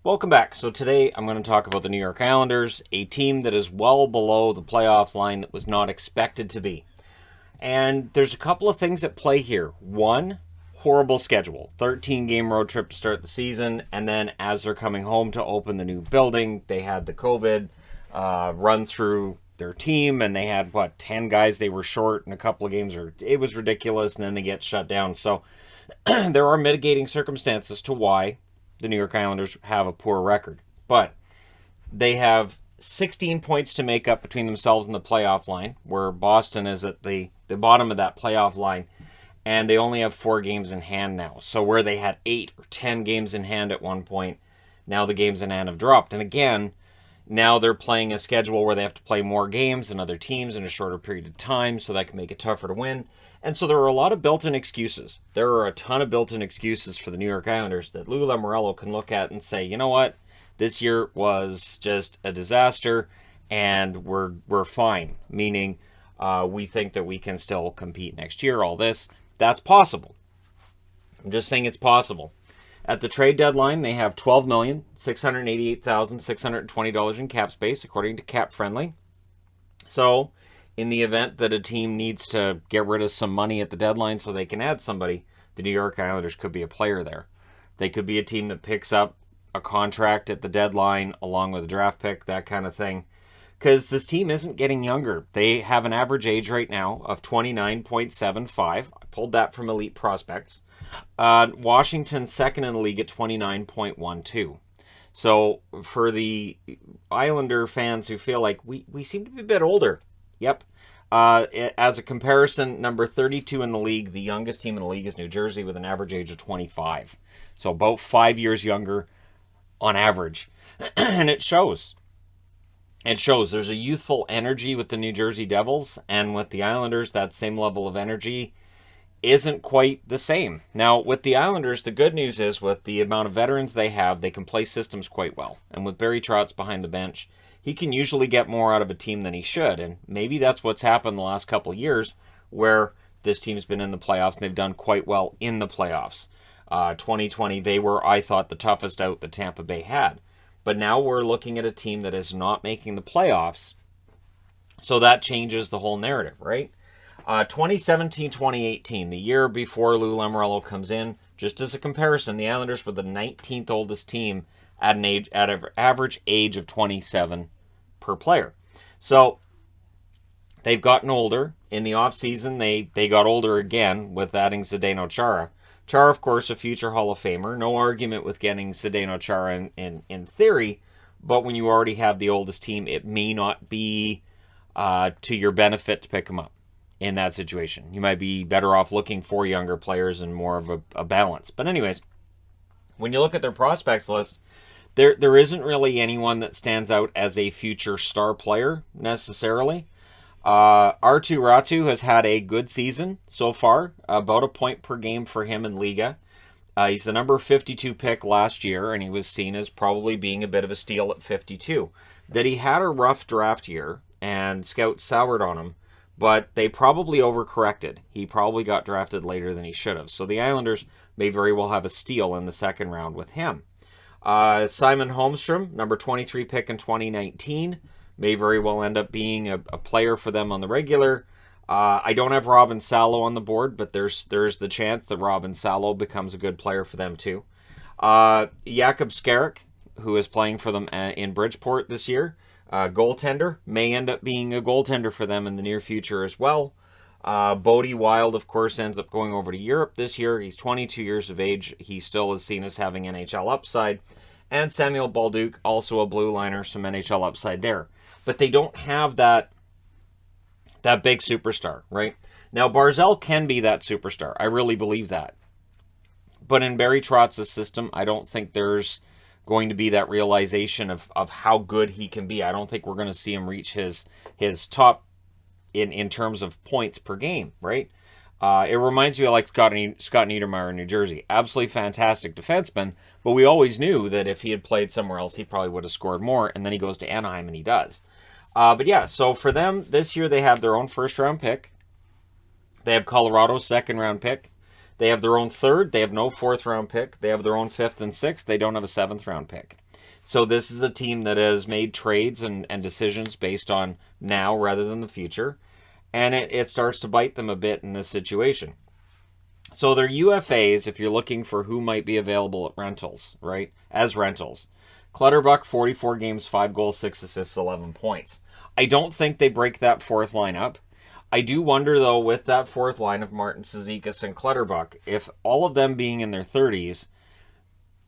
Welcome back. So today I'm going to talk about the New York Islanders, a team that is well below the playoff line that was not expected to be. And there's a couple of things at play here. One, horrible schedule. 13-game road trip to start the season, and then as they're coming home to open the new building, they had the COVID run through their team, and they had, 10 guys they were short in a couple of games. It was ridiculous, and then they get shut down. So there are mitigating circumstances to why the New York Islanders have a poor record. But they have 16 points to make up between themselves and the playoff line, where Boston is at the bottom of that playoff line, and they only have 4 games in hand now. So where they had 8 or 10 games in hand at one point, now the games in hand have dropped. And again, now they're playing a schedule where they have to play more games than other teams in a shorter period of time, so that can make it tougher to win. And so there are a lot of built-in excuses. There are a ton of built-in excuses for the New York Islanders that Lou Lamoriello can look at and say, you know what, this year was just a disaster, and we're fine. Meaning, we think that we can still compete next year. All this, that's possible. I'm just saying it's possible. At the trade deadline, they have $12,688,620 in cap space, according to Cap Friendly. So, in the event that a team needs to get rid of some money at the deadline so they can add somebody, the New York Islanders could be a player there. They could be a team that picks up a contract at the deadline along with a draft pick, that kind of thing. Because this team isn't getting younger. They have an average age right now of 29.75. I pulled that from Elite Prospects. Washington second in the league at 29.12. So for the Islander fans who feel like we seem to be a bit older, yep. As a comparison, number 32 in the league, the youngest team in the league is New Jersey with an average age of 25. So about 5 years younger on average. And it shows. It shows there's a youthful energy with the New Jersey Devils, and with the Islanders, that same level of energy isn't quite the same. Now, with the Islanders, the good news is with the amount of veterans they have, they can play systems quite well. And with Barry Trotz behind the bench, he can usually get more out of a team than he should. And maybe that's what's happened the last couple of years, where this team's been in the playoffs and they've done quite well in the playoffs. 2020, they were, I thought, the toughest out that Tampa Bay had. But now we're looking at a team that is not making the playoffs. So that changes the whole narrative, right? 2017-2018, the year before Lou Lamoriello comes in, just as a comparison, the Islanders were the 19th oldest team at an average age of 27 per player. So they've gotten older. In the offseason, they got older again with adding Zdeno Chara. Chara, of course, a future Hall of Famer. No argument with getting Zdeno Chara in theory, but when you already have the oldest team, it may not be to your benefit to pick them up in that situation. You might be better off looking for younger players and more of a balance. But anyways, when you look at their prospects list, there isn't really anyone that stands out as a future star player necessarily. R2 Ratu has had a good season so far, about a point per game for him in Liga. He's the number 52 pick last year, and he was seen as probably being a bit of a steal at 52. That he had a rough draft year, and scouts soured on him, but they probably overcorrected. He probably got drafted later than he should have. So the Islanders may very well have a steal in the second round with him. Simon Holmstrom, number 23 pick in 2019, may very well end up being a player for them on the regular. I don't have Robin Salo on the board, but there's the chance that Robin Salo becomes a good player for them too. Jakub Skarek, who is playing for them in Bridgeport this year, goaltender, may end up being a goaltender for them in the near future as well. Bodie Wild, of course, ends up going over to Europe this year. He's 22 years of age. He still is seen as having NHL upside. And Samuel Balduke, also a blue liner, some NHL upside there. But they don't have that big superstar, right? Now, Barzal can be that superstar. I really believe that. But in Barry Trotz's system, I don't think there's going to be that realization of how good he can be. I don't think we're going to see him reach his top in terms of points per game, right? It reminds me of like Scott Niedermayer in New Jersey. Absolutely fantastic defenseman, but we always knew that if he had played somewhere else, he probably would have scored more, and then he goes to Anaheim and he does. But yeah, so for them, this year they have their own first-round pick. They have Colorado's second-round pick. They have their own third. They have no fourth-round pick. They have their own fifth and sixth. They don't have a seventh-round pick. So this is a team that has made trades and decisions based on now rather than the future. And it starts to bite them a bit in this situation. So their UFAs, if you're looking for who might be available at rentals, right? As rentals. Clutterbuck, 44 games, 5 goals, 6 assists, 11 points. I don't think they break that fourth line up. I do wonder, though, with that fourth line of Martin, Cizikas, and Clutterbuck, if all of them being in their 30s,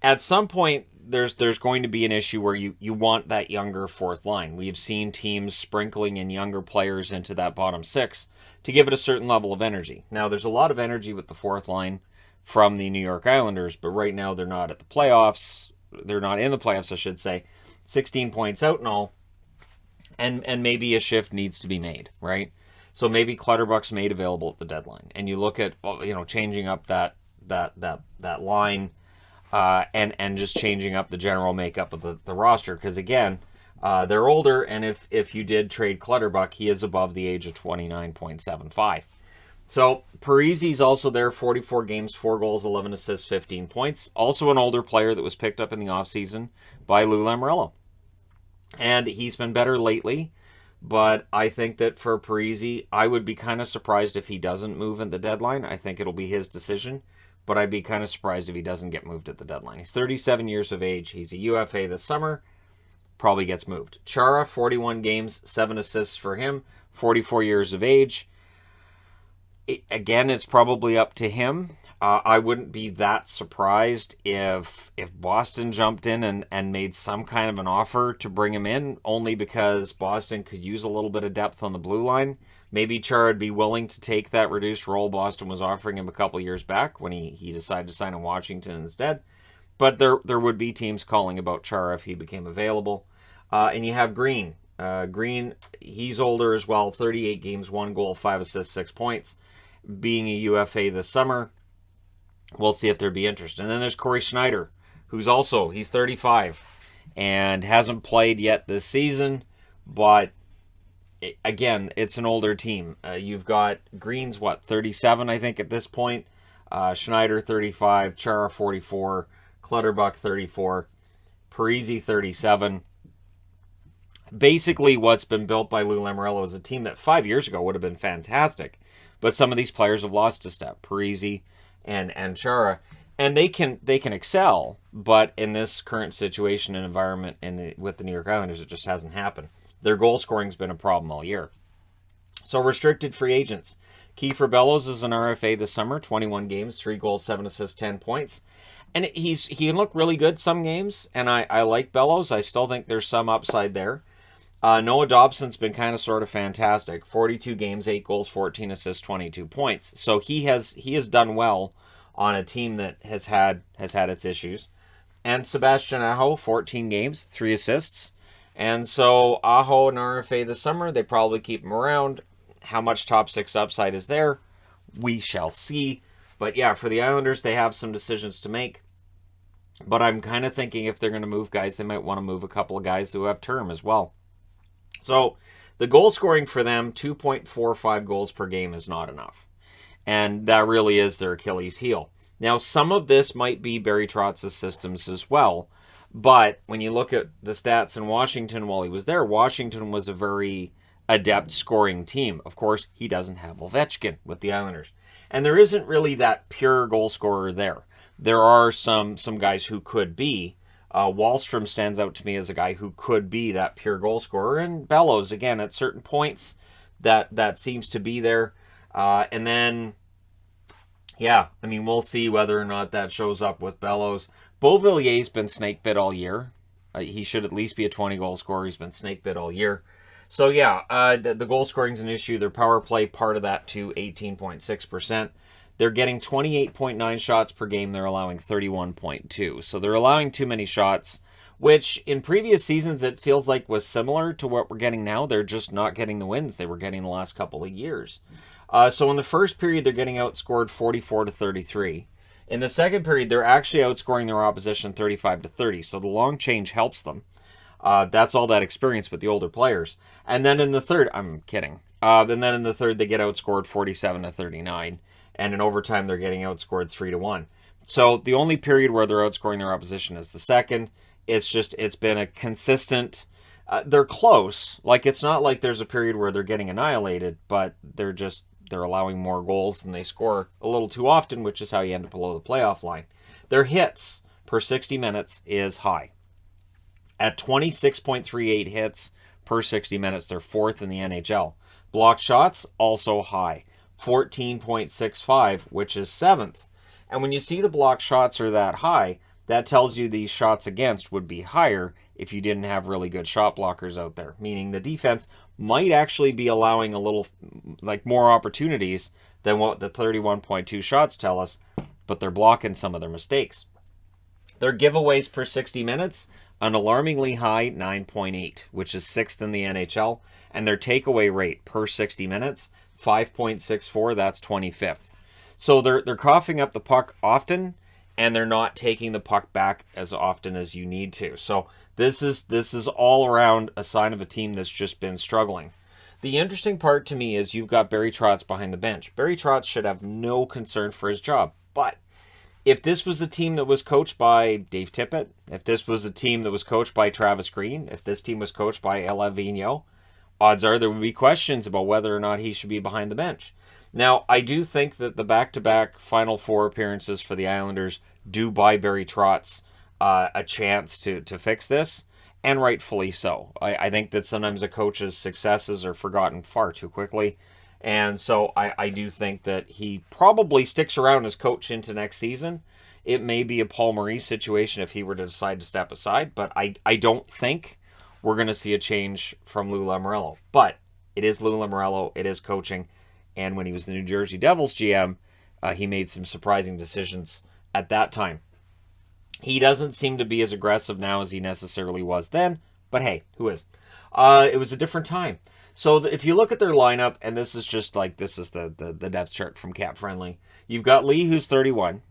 at some point there's going to be an issue where you want that younger fourth line. We've seen teams sprinkling in younger players into that bottom six to give it a certain level of energy. Now, there's a lot of energy with the fourth line from the New York Islanders, but right now they're not at the playoffs. They're not in the playoffs, I should say. 16 points out and all. And maybe a shift needs to be made, right? So maybe Clutterbuck's made available at the deadline. And you look at, changing up that line and just changing up the general makeup of the roster. Because, again, they're older, and if you did trade Clutterbuck, he is above the age of 29.75. So Parise's also there, 44 games, 4 goals, 11 assists, 15 points. Also an older player that was picked up in the offseason by Lou Lamoriello. And he's been better lately, but I think that for Parise, I would be kind of surprised if he doesn't move at the deadline. I think it'll be his decision, but I'd be kind of surprised if he doesn't get moved at the deadline. He's 37 years of age. He's a UFA this summer. Probably gets moved. Chara, 41 games, 7 assists for him, 44 years of age. Again, it's probably up to him. I wouldn't be that surprised if Boston jumped in and made some kind of an offer to bring him in, only because Boston could use a little bit of depth on the blue line. Maybe Chara would be willing to take that reduced role Boston was offering him a couple years back when he decided to sign in Washington instead. But there would be teams calling about Chara if he became available. And you have Green. Green, he's older as well, 38 games, 1 goal, 5 assists, 6 points. Being a UFA this summer, we'll see if there'd be interest. And then there's Corey Schneider, he's 35 and hasn't played yet this season, but again, it's an older team. You've got Green's 37, I think, at this point. Schneider 35, Chara 44, Clutterbuck 34, Parise 37. Basically, what's been built by Lou Lamoriello is a team that 5 years ago would have been fantastic, but some of these players have lost a step. Parise and Chara, and they can excel, but in this current situation and environment with the New York Islanders, it just hasn't happened. Their goal scoring's been a problem all year. So restricted free agents. Kiefer Bellows is an RFA this summer, 21 games, 3 goals, 7 assists, 10 points. And he can look really good some games, and I like Bellows. I still think there's some upside there. Noah Dobson's been kind of sort of fantastic. 42 games, 8 goals, 14 assists, 22 points. So he has done well on a team that has had its issues. And Sebastian Aho, 14 games, 3 assists. And so Aho and RFA this summer, they probably keep him around. How much top 6 upside is there? We shall see. But yeah, for the Islanders, they have some decisions to make. But I'm kind of thinking if they're going to move guys, they might want to move a couple of guys who have term as well. So the goal scoring for them, 2.45 goals per game is not enough. And that really is their Achilles heel. Now, some of this might be Barry Trotz's systems as well. But when you look at the stats in Washington while he was there, Washington was a very adept scoring team. Of course, he doesn't have Ovechkin with the Islanders. And there isn't really that pure goal scorer there. There are some guys who could be. Wallstrom stands out to me as a guy who could be that pure goal scorer. And Bellows, again, at certain points, that seems to be there. And then, yeah, I mean, we'll see whether or not that shows up with Bellows. Beauvillier's been snake bit all year. He should at least be a 20-goal scorer. He's been snake bit all year. So, yeah, the goal scoring's an issue. Their power play, part of that, too, 18.6%. They're getting 28.9 shots per game. They're allowing 31.2. So they're allowing too many shots, which in previous seasons it feels like was similar to what we're getting now. They're just not getting the wins they were getting the last couple of years. So in the first period, they're getting outscored 44-33. In the second period, they're actually outscoring their opposition 35-30. So the long change helps them. That's all that experience with the older players. And then in the third, I'm kidding. And then in the third, they get outscored 47-39. And in overtime, they're getting outscored 3-1. So the only period where they're outscoring their opposition is the second. It's been a consistent. They're close. Like, it's not like there's a period where they're getting annihilated, but they're allowing more goals than they score a little too often, which is how you end up below the playoff line. Their hits per 60 minutes is high. At 26.38 hits per 60 minutes, they're fourth in the NHL. Blocked shots, also high. 14.65, which is seventh. And when you see the blocked shots are that high, that tells you these shots against would be higher if you didn't have really good shot blockers out there, meaning the defense might actually be allowing a little, like, more opportunities than what the 31.2 shots tell us, but they're blocking some of their mistakes. Their giveaways per 60 minutes, an alarmingly high 9.8, which is sixth in the NHL, and their takeaway rate per 60 minutes, 5.64, that's 25th. So they're coughing up the puck often, and they're not taking the puck back as often as you need to. So this is all around a sign of a team that's just been struggling. The interesting part to me is you've got Barry Trotz behind the bench. Barry Trotz should have no concern for his job, but if this was a team that was coached by Dave Tippett, if this was a team that was coached by Travis Green, if this team was coached by Ella Vigneault, odds are there would be questions about whether or not he should be behind the bench. Now, I do think that the back-to-back Final Four appearances for the Islanders do buy Barry Trotz a chance to fix this, and rightfully so. I think that sometimes a coach's successes are forgotten far too quickly, and so I do think that he probably sticks around as coach into next season. It may be a Paul Maurice situation if he were to decide to step aside, but I don't think we're going to see a change from Lou Lamoriello. But it is Lou Lamoriello, it is coaching, and when he was the New Jersey Devils GM, he made some surprising decisions at that time. He doesn't seem to be as aggressive now as he necessarily was then, but hey, who is? It was a different time. So if you look at their lineup, and this is the depth chart from Cap Friendly, you've got Lee, who's 31.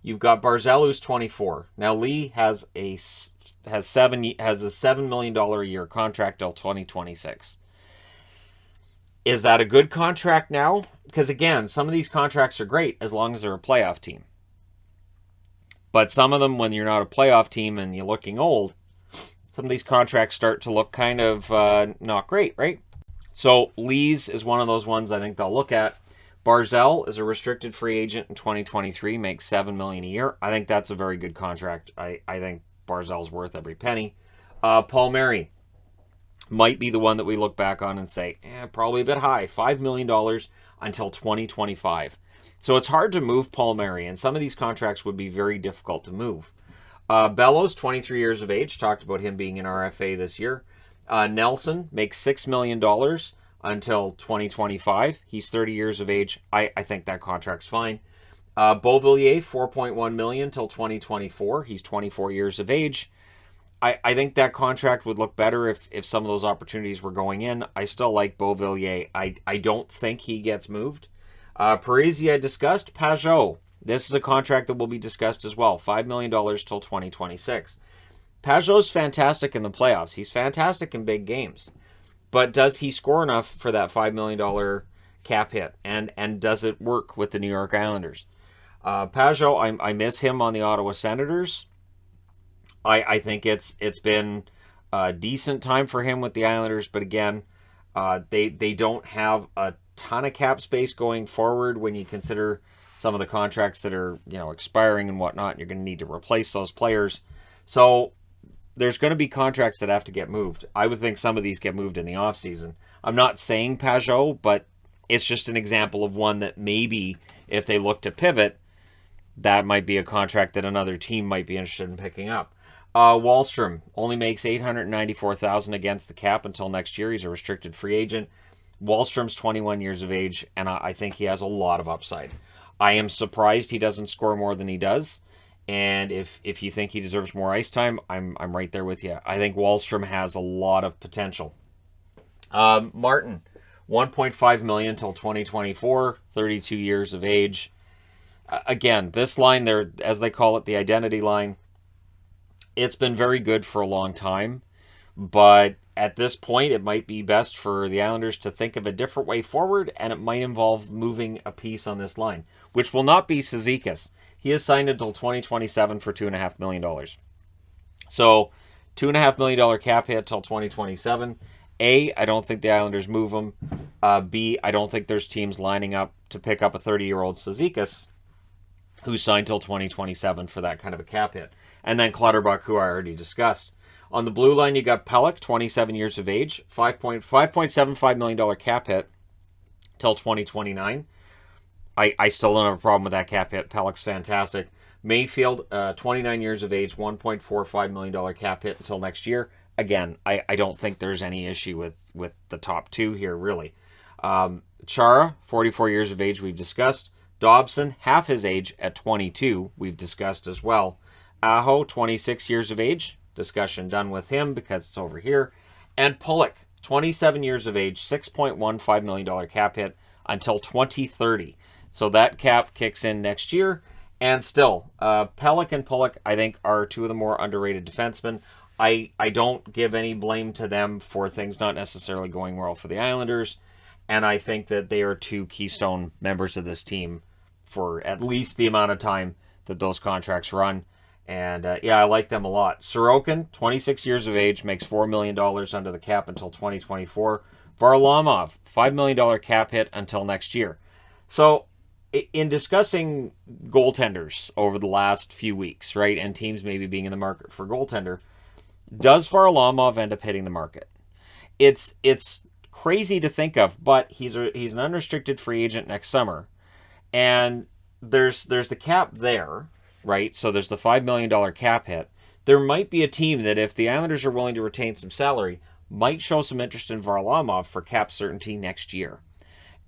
You've got Barzal, who's 24. Now Lee has a $7 million a year contract till 2026. Is that a good contract now? Because again, some of these contracts are great as long as they're a playoff team. But some of them, when you're not a playoff team and you're looking old, some of these contracts start to look kind of not great, right? So Lee's is one of those ones I think they'll look at. Barzal is a restricted free agent in 2023, makes $7 million a year. I think that's a very good contract. I think Barzal's worth every penny. Paul Mary might be the one that we look back on and say, probably a bit high, $5 million until 2025. So it's hard to move Paul Mary, and some of these contracts would be very difficult to move. Bellows, 23 years of age, talked about him being an RFA this year. Nelson makes $6 million until 2025. He's 30 years of age. I think that contract's fine. Beauvillier, $4.1 million till 2024. He's 24 years of age. I think that contract would look better if some of those opportunities were going in. I still like Beauvillier. I don't think he gets moved. Parisi I discussed. Pajot. This is a contract that will be discussed as well. $5 million till 2026. Pajot's fantastic in the playoffs. He's fantastic in big games. But does he score enough for that $5 million cap hit? And does it work with the New York Islanders? Pajot, I miss him on the Ottawa Senators. I think it's been a decent time for him with the Islanders, but again, they don't have a ton of cap space going forward when you consider some of the contracts that are expiring and whatnot. You're going to need to replace those players. So there's going to be contracts that have to get moved. I would think some of these get moved in the offseason. I'm not saying Pajot, but it's just an example of one that maybe if they look to pivot, that might be a contract that another team might be interested in picking up. Wahlstrom only makes $894,000 against the cap until next year. He's a restricted free agent. Wahlstrom's 21 years of age, and I think he has a lot of upside. I am surprised he doesn't score more than he does. And if you think he deserves more ice time, I'm right there with you. I think Wahlstrom has a lot of potential. Martin, $1.5 million until 2024, 32 years of age. Again, this line there, as they call it, the identity line, it's been very good for a long time. But at this point, it might be best for the Islanders to think of a different way forward, and it might involve moving a piece on this line, which will not be Cizikas. He is signed until 2027 for $2.5 million. So, $2.5 million cap hit till 2027. A, I don't think the Islanders move him. B, I don't think there's teams lining up to pick up a 30-year-old Cizikas who's signed till 2027 for that kind of a cap hit. And then Clutterbuck, who I already discussed. On the blue line, you got Pelech, 27 years of age, $5.75 million cap hit till 2029. I still don't have a problem with that cap hit. Pelech's fantastic. Mayfield, 29 years of age, $1.45 million cap hit until next year. Again, I don't think there's any issue with the top two here, really. Chara, 44 years of age, we've discussed. Dobson, half his age at 22, we've discussed as well. Aho, 26 years of age, discussion done with him because it's over here. And Pulock, 27 years of age, $6.15 million cap hit until 2030. So that cap kicks in next year. And still, Pelech and Pulock, I think, are two of the more underrated defensemen. I don't give any blame to them for things not necessarily going well for the Islanders. And I think that they are two keystone members of this team for at least the amount of time that those contracts run. And I like them a lot. Sorokin, 26 years of age, makes $4 million under the cap until 2024. Varlamov, $5 million cap hit until next year. So, in discussing goaltenders over the last few weeks, right, and teams maybe being in the market for goaltender, does Varlamov end up hitting the market? It's crazy to think of, but he's an unrestricted free agent next summer, and there's the cap there, right? So there's the $5 million cap hit. There might be a team that, if the Islanders are willing to retain some salary, might show some interest in Varlamov for cap certainty next year.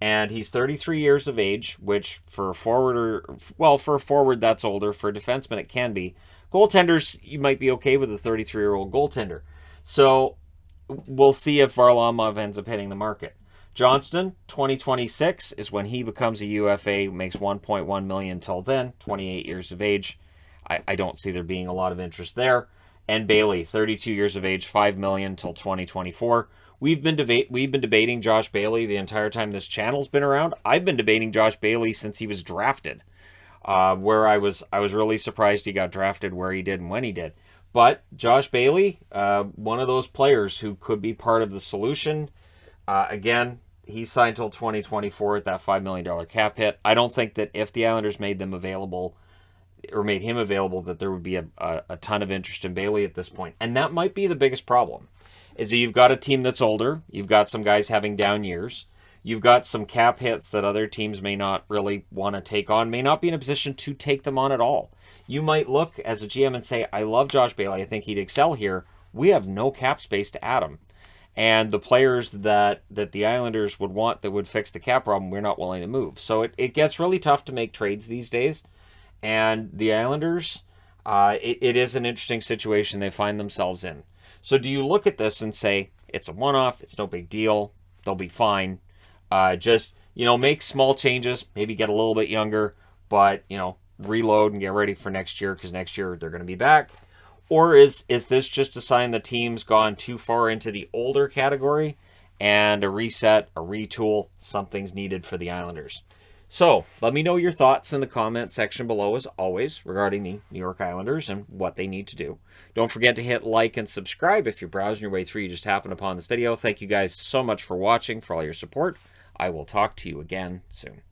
And he's 33 years of age, which for a forward that's older. For a defenseman it can be. Goaltenders, you might be okay with a 33-year-old goaltender. So we'll see if Varlamov ends up hitting the market. Johnston, 2026 is when he becomes a UFA, makes $1.1 million till then, 28 years of age. I don't see there being a lot of interest there. And Bailey, 32 years of age, $5 million till 2024. We've been debating Josh Bailey the entire time this channel's been around. I've been debating Josh Bailey since he was drafted, where I was really surprised he got drafted where he did and when he did. But Josh Bailey, one of those players who could be part of the solution. Again, he's signed till 2024 at that $5 million cap hit. I don't think that if the Islanders made him available, that there would be a ton of interest in Bailey at this point. And that might be the biggest problem. Is that you've got a team that's older, you've got some guys having down years, you've got some cap hits that other teams may not really want to take on, may not be in a position to take them on at all. You might look as a GM and say, I love Josh Bailey, I think he'd excel here. We have no cap space to add him. And the players that the Islanders would want that would fix the cap problem, we're not willing to move. So it gets really tough to make trades these days. And the Islanders, it is an interesting situation they find themselves in. So do you look at this and say, it's a one-off, it's no big deal, they'll be fine. Just, make small changes, maybe get a little bit younger, but, reload and get ready for next year, because next year they're going to be back. Or is this just a sign the team's gone too far into the older category, and a reset, a retool, something's needed for the Islanders? So, let me know your thoughts in the comment section below, as always, regarding the New York Islanders and what they need to do. Don't forget to hit like and subscribe if you're browsing your way through, you just happened upon this video. Thank you guys so much for watching, for all your support. I will talk to you again soon.